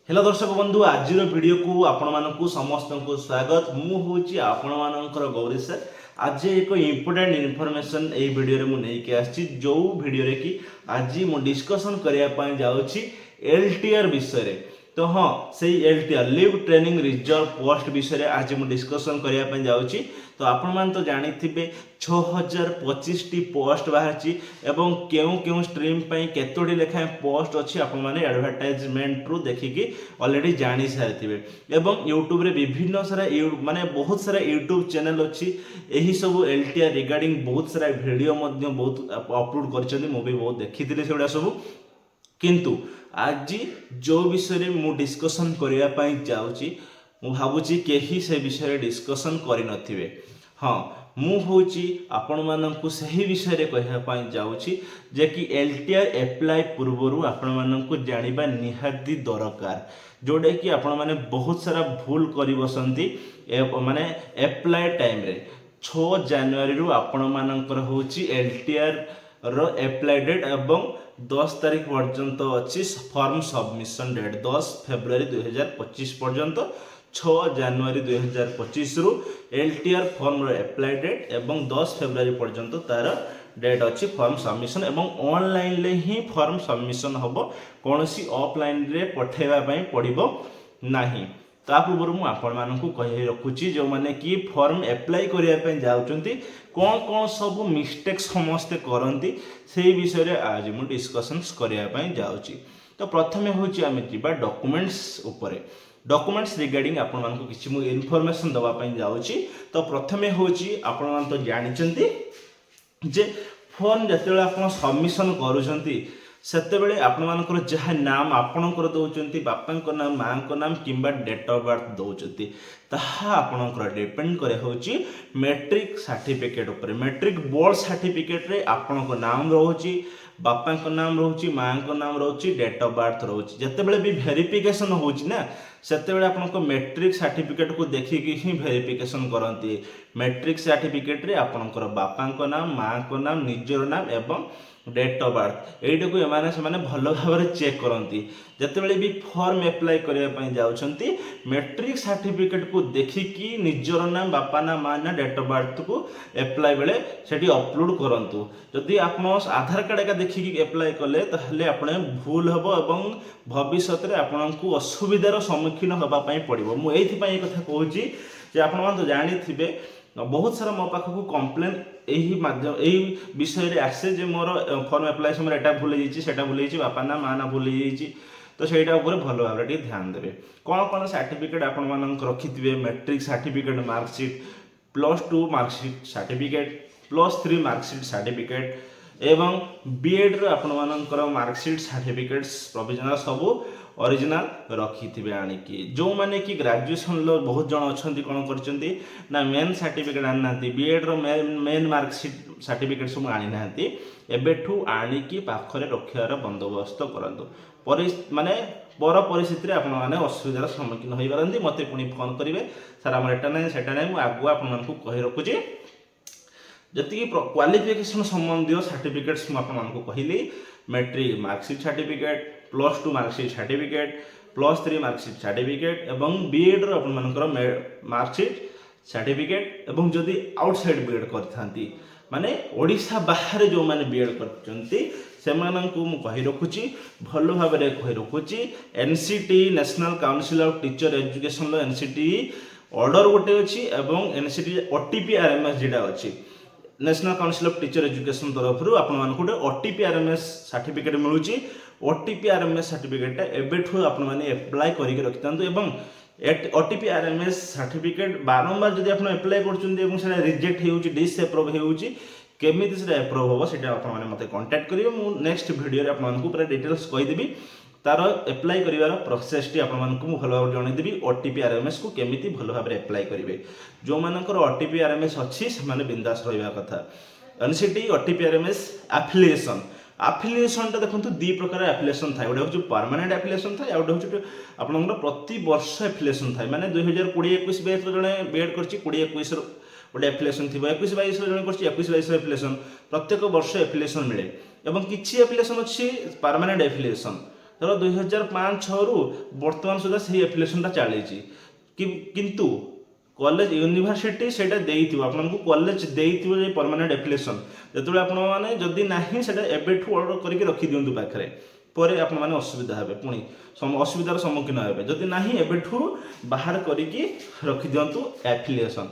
Hello दर्शक बंधु आज वीडियो को आपण मानकु समस्त को स्वागत मु होची आपण मानकर गौरी सर आज एक इम्पोर्टेंट इनफॉरमेशन ए वीडियो रे मु नै के आछि जो वीडियो रे कि आज मु डिस्कशन करिया पय जाउछि एलटीआर विषय रे। तो हाँ से LTR live training result post विषय रे आज मु डिस्कशन करिया पय जाउछि। तो आपण मान तो जानि थिबे 6025 टी पोस्ट बाहरछि एवं केउ केउ स्ट्रीम पय केतोडी लेखा पोस्ट अछि आपण माने एडवर्टाइजमेंट रु देखिकी ऑलरेडी जानि सारिथिबे। एवं यूट्यूब रे विभिन्न सारा माने बहुत सारा यूट्यूब चैनल अछि एही सब एलटीआर रिगार्डिंग बहुत सारा वीडियो मध्ये बहुत अपलोड करछन्ती मु भी बहुत देखिथिले सेडा सब। किंतु आज जो विषय रे मु डिस्कशन करिया पय जाउची मु भाबुची केही से विषय रे डिस्कशन करि नथिबे। हाँ मु होची आपण माननकु सही विषय रे कहया पय जाउची जे कि एलटीआर अप्लाई पूर्वरु आपण माननकु जानिबा निहाती दरकार जोडे कि आपण माने बहुत सारा भूल करि बसंती माने अप्लाई टाइम रे 6 जनवरी रु आपण मानकर होची एलटीआर रो अप्लाई डेट एवं 10 तारीख पर्यंत अच्छी फॉर्म सबमिशन डेट 10 फेब्रुआरी 2025 पर्यंत 6 जनवरी 2025 रु एलटीआर फॉर्म रो अप्लाई डेट एवं 10 फेब्रुआरी पर्यंत तार डेट अच्छी फॉर्म सबमिशन एवं ऑनलाइन ले ही फॉर्म सबमिशन हबो कोनोसी ऑफलाइन रे पठेबा पई पड़िबो नाही। ता पूर्व मु आपण मानकु कहि रखुची जो माने कि फॉर्म अप्लाई करिया पे जाउचंती कोन कोन सब मिस्टेक समस्त करंती सेही विषय रे आज मु डिस्कशंस करिया पे जाउची। तो प्रथमे होची आमे जिबा डॉक्यूमेंट्स ऊपरे डॉक्यूमेंट्स रिगार्डिंग आपण मानकु किछि मु इन्फॉर्मेशन दवा पे जाउची। तो प्रथमे होची आपण मान तो जानिचंती जे फॉर्म जतेबेला आपण सबमिशन करूचंती सेतेबेले आपण मानकर जहा नाम आपणकर दउचंती बापांक नाम मांक नाम किंबा डेट ऑफ बर्थ दउचंती ताहा आपणकर डिपेंड करे होची मैट्रिक सर्टिफिकेट ऊपर। मैट्रिक बोर्ड सर्टिफिकेट रे आपणक नाम रहउची बापांक नाम रहउची मांक नाम रहउची डेट ऑफ बर्थ रहउची। जतेबेले भी वेरिफिकेशन होची ना सेतेबेले आपणक मैट्रिक सर्टिफिकेट को देखिकी ही वेरिफिकेशन करंती। मैट्रिक सर्टिफिकेट रे आपणकर बापांक नाम मांक नाम निजर नाम एवं डेट ऑफ बर्थ एटा को एमाने से माने भलो भाबरे चेक करंती। जतेबेले भी फॉर्म अप्लाई करिया पय जाउछंती मैट्रिक सर्टिफिकेट को देखिकी निजर नाम बापा नाम मां ना डेट ऑफ बर्थ को अप्लाई बेले सेठी अपलोड करंतु। जदि आपण आधार कार्ड का देखिकी अप्लाई कले तहले आपण भूल हबो एवं भविष्यत रे आपनकु असुविधार सम्मुखीन होबा पय पड़िबो। मु एथि पय कथा कहूची जे आपण मान तो जानि थिबे बहुत सारा मो पाखक कंप्लेन एही माध्यम एही विषय रे आसे जे मोर फॉर्म अप्लाई समय एटा भूल जाईची सेटा भूल जाईची बापा ना मां ना भूल जाईची। तो सेटा ऊपर भलो भाबरे टी ध्यान देबे। कोन कोन सर्टिफिकेट आपण मानक रखिथिबे marksheet certificate marksheet +2 marksheet certificate +3 marksheet certificate एवं बीएड रो आपण मानकर मार्कशीट सर्टिफिकेट्स प्रोविजनल सब ओरिजिनल रखिथिबे आनिकी। जो माने कि ग्रेजुएशन लो बहुत जण अछंती कोन करचंती ना मेन सर्टिफिकेट आन नांती बीएड रो मेन मार्कशीट सर्टिफिकेट सब आनी नांती एबेठू आनिकी पाखरे रखियार बंदोबस्त करंतु। माने पर परिस्थिति रे आपण माने असुविधार सम्मुखीन होई पारंती। मते पुनी फोन करिवे सर हमर एटा नै सेटा नै मु आगु आपण मानकु कहि रखुची। जति क्वालिफिकेशन संबंधी सर्टिफिकेट्स मु आपण मानकु कहिली matric marksheet certificate +2 marksheet certificate +3 marksheet certificate एवं बीएड रो आपण मानकर मार्कशीट सर्टिफिकेट एवं जदि आउटसाइड बीएड करथांती माने ओडिसा बाहर जो माने बीएड करचंती सेमानंकु मु कहि रखुची भलो भाबरे कहि रखुची। NCT national council of teacher education लो एनसीटी ऑर्डर गोटे अछि एवं एनसीटी ओटीपी आरएमएस जेडा अछि national council of teacher education तरफ रु आपण मानकु ओटीपी आरएमएस सर्टिफिकेट मिलुची। ओटीपी आरएमएस सर्टिफिकेट एबेठू आपण माने अप्लाई करिक रखितांतु एवं ओटीपी आरएमएस सर्टिफिकेट बारंबार जदि आपण अप्लाई करचुंदी एवं सेटा रिजेक्ट हेउची डिसअप्रूव हेउची केमिति सेटा अप्रूव होबो सेटा आपण माने मते कांटेक्ट करिवे। मु नेक्स्ट वीडियो रे आपण मानकु पूरा डिटेल्स कहि देबी तार अप्लाई करिवार प्रोसेस टी आपण मानकु मु भलो भाबरे जणै देबी ओटीपी आरएमएस को केमिति भलो भाबरे अप्लाई करिवे। जो मानकर ओटीपी आरएमएस अछि से माने बिंदास रहइबा कथा। एनसीटी ओटीपी आरएमएस एफिलिएशन ता देखंतु दी प्रकार एफिलिएशन थाय ओडा होची परमानेंट एफिलिएशन थाय ओडा होची आपनकर प्रति वर्ष एफिलिएशन थाय माने 2020-21 बैच रो जणे बीएड करची 20-21 रो ओडा एफिलिएशन थिबो 21-22 रो जणे करची 21-22 रो एफिलिएशन प्रत्येक वर्ष एफिलिएशन मिले एवं किछि एफिलिएशन अछि परमानेंट एफिलिएशन ଧର 2005-6 ବର୍ତ୍ତମାନ ସୁଦ୍ଧା ସେହି ଆପ୍ଲିକେସନଟା ଚାଲିଛି କିନ୍ତୁ कॉलेज यूनिवर्सिटी सेटा देइथिबो आपनको कॉलेज देइथिबो जे परमानेंट एप्लिकेशन जेतबे आपण माने जदी नाही सेटा एबेठू ऑर्डर करके रखि दियंतु पाखरे परे आपण माने असुविधा हेबे पुनी असुविधार सम्मुखीन हेबे जदी नाही एबेठू बाहर करके रखि दियंतु एप्लिकेशन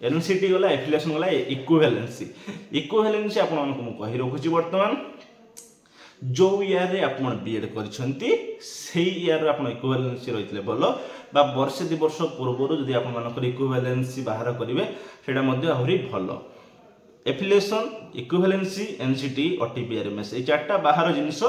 एनसीटी गला एप्लिकेशन गला इक्विवेलेंसी आपण मानको कहि रखुची वर्तमान जो ईयर रे आपण बीएड करछंती सेही ईयर आपण इक्विवेलेंसी रहितले बोलो बा वर्षे 2 वर्ष पूर्व जदि आपण मानकर इक्विवेलेंसी बाहर करिवे सेटा मध्ये आहुरी भलो एफिलिएशन इक्विवेलेंसी एनसीटी ओटीपीआरएमएस ए चारटा बाहर जिनिस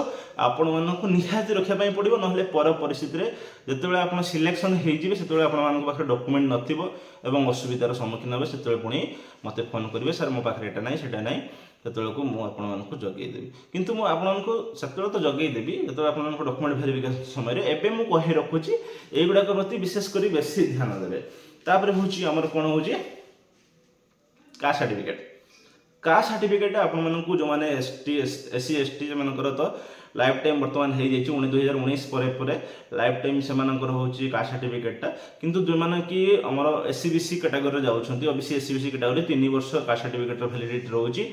आपण मानको निहाती रखिया पई पड़िबो नहले पर परिस्थिति रे जतेबेले आपण सिलेक्शन हेइ जिवे सेतेबेले आपण मानको पाखरे डॉक्यूमेंट नथिबो एवं असुविधार सम्मुखीन हेबे सेतेबेले पुनी मते फोन करिवे सर मो पाखरे एटा नाही सेटा नाही सेतेबेले मु आपण मानको जगेइ देबी किंतु मु आपण मानको सेतेबेले तो जगेइ देबी जेतेबेले आपण मानको डॉक्यूमेंट वेरिफिकेशन समय रे एबे मु कहि रखुची एगुडा को प्रति विशेष करी बेसी ध्यान देबे तापर होची हमर कोन होची कास्ट सर्टिफिकेट कास्ट सर्टिफिकेट आपण मानकु जो माने एसटी एससी एसटी जे मानकर तो लाइफ टाइम वर्तमान हे जेची 2019 परे परे लाइफ टाइम से मानकर होची कास्ट सर्टिफिकेट किंतु जो माने कि हमर एससीबीसी कैटेगरी रे जाउछंती ओबीसी एससीबीसी कैटेगरी 3 वर्ष कास्ट सर्टिफिकेट वैलिडिटी रहउची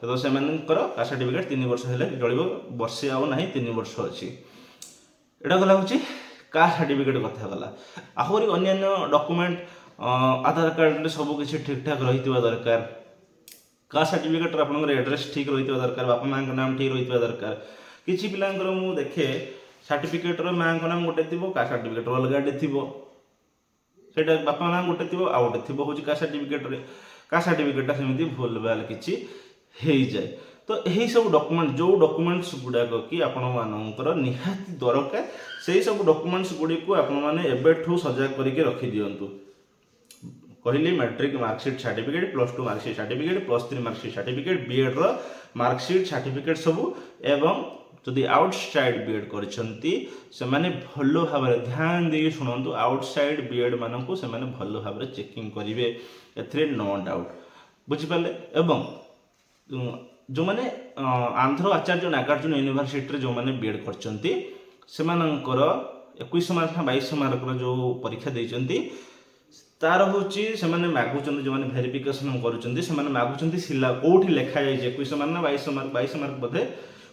तो से मानकर कास्ट सर्टिफिकेट 3 वर्ष हेले जळिबो वर्षे आउ नाही 3 वर्ष अछि एटा गला होची कास्ट सर्टिफिकेट कथा गला आहुरी अन्य डॉक्यूमेंट आधार कार्ड रे सब किछि ठीक ठाक रहितबा दरकार कास्ट सर्टिफिकेट आपनकर एड्रेस ठीक रहितबा दरकार बापा मां के नाम ठीक रहितबा दरकार किछि पिलांकर मु देखे सर्टिफिकेट रो मां के नाम गोटे थिबो कास्ट सर्टिफिकेट रो अलगाडे थिबो सेटा बापा नाम गोटे थिबो आ गोटे थिबो होची कास्ट सर्टिफिकेट सेमिति भूल भाल किछि हेइ जाय तो एही सब डॉक्यूमेंट जो डॉक्यूमेंट्स गुडा को कि आपण मानकर निहाती दरकार सेही सब डॉक्यूमेंट्स गुडी को आपण माने एबेठू सजा करके रखि दियंतु कहली matric marksheet certificate +2 marksheet certificate +3 marksheet certificate BEd रो मार्कशीट सर्टिफिकेट सब एवं जदि आउटसाइड बीएड करछंती से माने भलो भाबरे ध्यान दे सुनंतु आउटसाइड बीएड मानकु से माने भलो भाबरे चेकिंग करिवे एथरे नो डाउट बुझि पाले एवं जो माने आंध्र आचार्य नागार्जुन यूनिवर्सिटी रे जो माने बीएड करछंती से मानकर 21 मार्क 22 मार्क रो जो परीक्षा देइछंती तार होची से माने मागुचंती जो माने वेरिफिकेशन करूचंती से माने मागुचंती सिला कोठी लेखा जाय 21 मार्क ना 22 मार्क बधे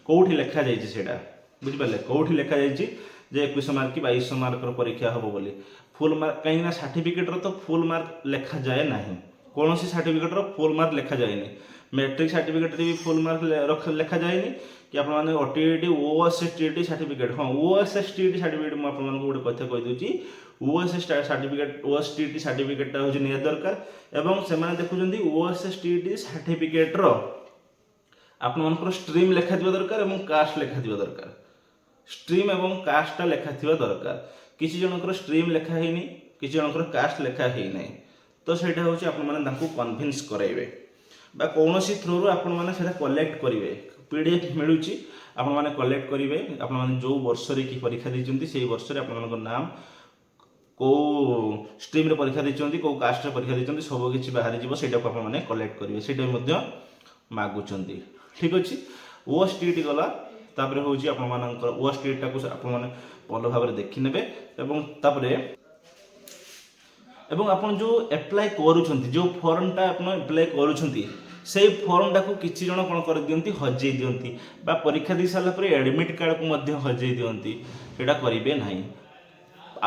कोठी लेखा जाय छै सेडा बुझि पाले कोठी लेखा जाय छै जे 21 मार्क की 22 मार्क रो परीक्षा हबो बोली फुल मार्क काई ना सर्टिफिकेट रो तो फुल मार्क लेखा जाय नाही कोनोसी सर्टिफिकेट रो फुल मार्क लेखा जायनी मैट्रिक सर्टिफिकेट रे भी फुल मार्क लेखा जायनी कि आपण माने ओटीईटी ओएसएसटीटी सर्टिफिकेट हां ओएसएसटीटी सर्टिफिकेट म आपण माने गोटे कथा कहि दोची ओएसएस सर्टिफिकेट ओएसटीटी सर्टिफिकेट ता होची निया दरकार एवं से माने देखुचंती ओएसएसटीटी सर्टिफिकेट रो आपण मानकर स्ट्रीम लेखा दिबा दरकार एवं कास्ट लेखा दिबा दरकार स्ट्रीम एवं कास्ट लेखा थिबा दरकार किछि जनकर स्ट्रीम लेखा हेनी किछि जनकर कास्ट लेखा हेई नै तो सेटा होची आपण माने तांको कन्विन्स कराइबे बा कोनोसी थ्रू रो आपण माने सेटा कलेक्ट करिवे पीडीएफ मिलुची आपण माने कलेक्ट करिवे आपण माने जो वर्ष रे की परीक्षा दैचंती सेही वर्ष रे आपण मानकर नाम को स्ट्रीम रे परीक्षा दैचंती को कास्ट रे परीक्षा दैचंती सब किछि बाहर जीवो सेटा को आपण माने कलेक्ट करिवे सेटा मध्ये मागुचंती ठीक अछि ओएसटीटी गला तापर होची आपण मानकर ओएसटीटी टा को आपण माने भलो भाबरे देखि नेबे एवं आपण जो अप्लाई करूछंती जो फॉर्म टा आपण अप्लाई करूछंती से फॉर्म टा को किछि जण कोन कर दियंती हजै दियंती बा परीक्षा दी साला पर एडमिट कार्ड को मध्ये हजै दियंती एटा करिवे नाही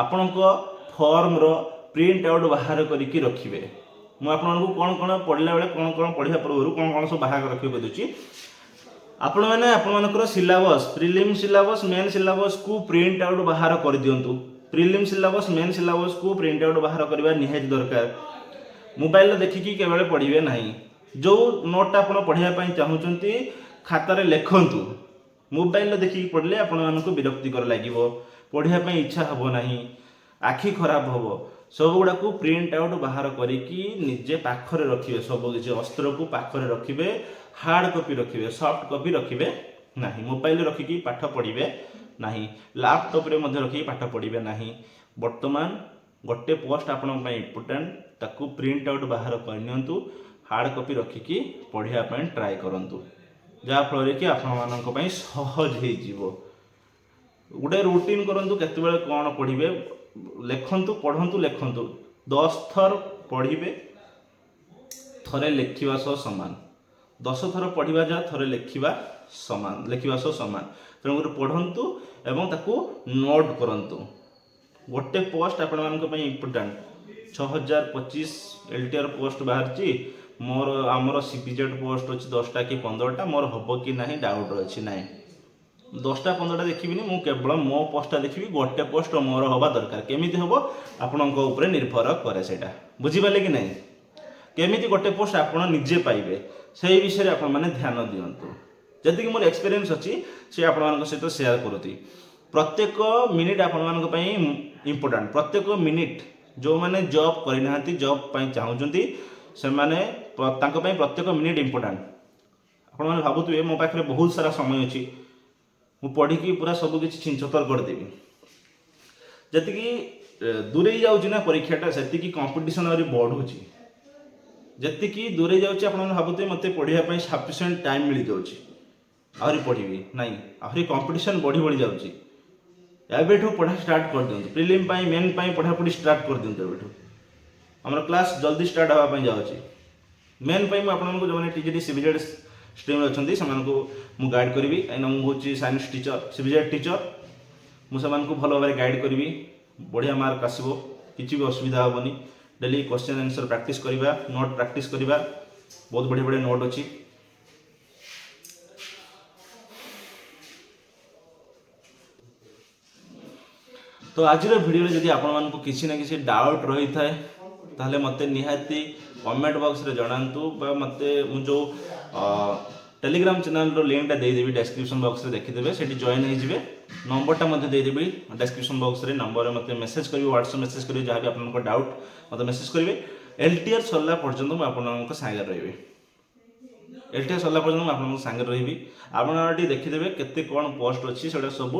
आपण को फॉर्म रो प्रिंट आउट बाहर करिकि रखिबे मु आपण को कोन पढला बेले कोन पढिया पूर्व कोन सब बाहर रखिबे दोची आपण माने आपण मानकर syllabus prelim syllabus main syllabus को प्रिंट आउट बाहर कर दियंतु प्रीलिम सिलेबस मेन सिलेबस को प्रिंट आउट बाहर करबा निहाय दरकार मोबाइल देखिकी केवल पढिबे नाही जो नोट आपण पढिया पई चाहुचंती खाता रे लेखंतु मोबाइल देखिकी पढले आपण मानको विरक्ति कर लागिवो पढिया पई इच्छा हबो नाही आखि खराब हबो सब गुडा को प्रिंट आउट बाहर करिकी निजे पाखरे रखिबे सब किछि अस्त्र को पाखरे रखिबे हार्ड कॉपी रखिबे सॉफ्ट कॉपी रखिबे नाही मोबाइल रखिकी पाठ पढिबे नाही लैपटॉप रे मध्ये रखिकी पाठ पढिबे नाही वर्तमान गोटे पोस्ट आपण पई इंपोर्टेंट ताकू प्रिंट आउट बाहर करनियंतु हार्ड कॉपी रखिकी पढिया पई ट्राई करंतु जा फल रे कि आपण मानन को पई सहज हे जीवो गोटे रुटीन करंतु केतेबेले कौन पढ़िबे लेखंतु पढ़ंतु लेखंतु 10 थर पढ़िबे थरे लेखिबा सह समान 10 थर पढ़िबा जा थरे लेखिबा समान लेखिबा सह समान तेणुकर पढ़ंतु एवं ताकू नोट करंतु गोटे पोस्ट आपण मानक पई इम्पोर्टेंट 6025 एलटीआर पोस्ट बाहरची मोर आमर सीपीजेड पोस्ट अच्छी 10टा कि 15टा मोर हम कि ना डाउट अच्छी ना 10टा 15टा देखी मु केवल मो पोस्टा देखी गोटे पोस्ट मोर हवा दरकार केमी हम आपण निर्भर कै से बुझीपारे कि नहीं केमी गोटे पोस्ट आप निजे पाइबे से विषय आप ध्यान दिंतु जी मोर एक्सपीरियंस अच्छी से आपण सहित सेयार करुती प्रत्येक मिनिट आपण इम्पोर्टेंट प्रत्येक मिनिट जो मैंने जॉब करना जॉब चाहूँगी से माने प्रत्येक मिनिट इम्पोर्टेंट आपने भावुए मो पाखे बहुत सारा समय अच्छी मु पढ़ी पूरा सबकि छिंचतर करदेवी जी दूरे जाऊँगी ना परीक्षाटा से कंपिटिशन आहरी बढ़ुची जी दूरे जाऊँगी आप भावुए मत पढ़ाई सफिशिएंट टाइम मिल जाऊँगी आहरी पढ़ी नाई आहरी कंपिटिशन बढ़ी बढ़ी जाऊँगी एबेठू पढ़ा स्टार्ट कर दिंतु प्रिलिम मेन पढ़ापढ़ी स्टार्ट कर दिंतु एबेठू आमर क्लास जल्दी स्टार्ट हाँपाई जाऊँगी मेन आपको जो मैंने टीजीटी सीबीजेड स्ट्रीम अच्छा से गाइड करी कहीं मुझे साइंस टीचर सीबीजेड टीचर मुझे भल भाव गाइड करी बढ़िया मार्क आसो किसी भी असुविधा हेनी डेली क्वेश्चन आंसर प्रैक्टिस करवा नोट प्रैक्टिस करवा बहुत बढ़िया बढ़िया नोट अच्छी तो आज वीडियो जदि आपको किसी ना किसी डाउट रही थाए ताहले मते निहाती कमेंट बॉक्स रे जणांतु बा मते मु जो टेलीग्राम चैनल रो लिंक टा दे देबी डिस्क्रिप्शन बॉक्स रे देखिदेबे सेठी जॉइन हो जिवे नंबर टा मते दे देबी डिस्क्रिप्शन बॉक्स रे नंबर रे मते मेसेज करिवे व्हाट्सएप मेसेज करिवे जहां भी आपनको डाउट मते मेसेज करिवे एलटीआर सरला पर्यंत मु आपनको संगे रहबे एलटीआर सरला पर्यंत मु आपनको संगे रहबी आपन देखिदेबे केते कोन पोस्ट अछि सेडा सब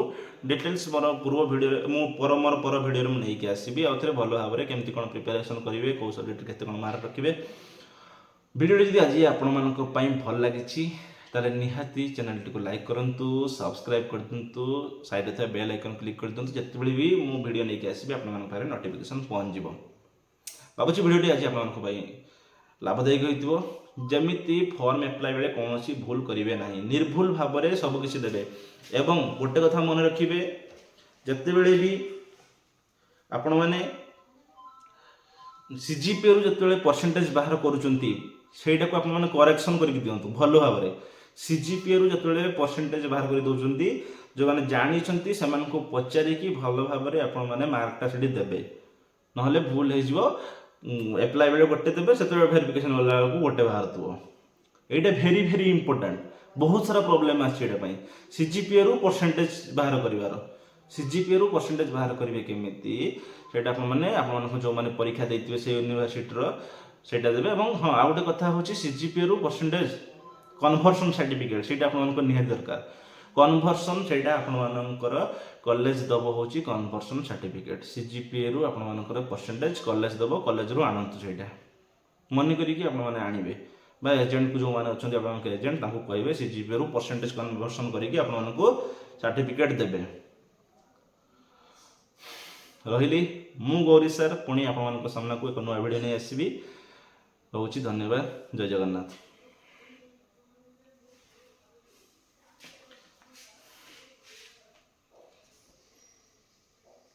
डिटेल्स मोर पूर्व वीडियो मु मोर पर वीडियो में नहीं आसबि आउ थे भल भाव में केमती कौन प्रिपेरेसन करेंगे कौ सब्जेक्ट केते कौन मार्क रखिए वीडियो जब आज आपण भल लगी ताले निहाती चैनल टी को लाइक करंतु सब्सक्राइब कर दिंतु साइड थे बेल आइकन क्लिक कर दिंतु जितेबाला भी मु वीडियो नहीं आसबि आपण पारे नोटिफिकेशन पहुँच जाव भावुँ वीडियो आज आपण लाभदायक होइतिबो जमिति फॉर्म अप्लाई बेले कौन भूल करेंगे ना निर्भुल भाव में सबकि देवे एवं गोटे कथा मन रखिए जितेबले भी आपण मैंने सीजीपीए रु जिते परसेंटेज बाहर करूटा को आप करेक्शन कर दिंतु भल भाव में सीजीपीए रु जिते परसेंटेज बाहर कर दौरान जो मैंने जानी से पचारिकी भल भाव में आपण मैंने मार्कटा से देवे ना भूल हो एप्लाई बेले गोटे देवे से वेरिफिकेशन वाला गोटे बाहर थो यहाँ भेरी भेरी इंपोर्टेंट बहुत सारा प्रोब्लेम आसपाई सीजीपीए रु परसेंटेज बाहर कर सीजीपीए रु परसेंटेज बाहर करेंगे केमी सेटा आपने जो मैंने परीक्षा देते से यूनिवर्सिटी सेटा देवे हाँ आउ गोटे कथा हूँ सीजीपीए रु परसेंटेज कन्वर्सन सर्टिफिकेट से निहाती दरकार कन्वर्सन से आपर कॉलेज दब हूँ कन्वर्सन सर्टिफिकेट सीजीपीए रु आपर परसेंटेज कॉलेज दब कॉलेज रु आणतु से मन करिकी आपने बा एजेंट को जो मैंने अच्छा एजेंट कहे सीजीपीए रु परसेंटेज कन्वर्सन करके आपको सर्टिफिकेट देवे रही मु गौरी सर पुणी आप सामना को एक नया वीडियो नहीं आसबि रोची धन्यवाद जय जगन्नाथ।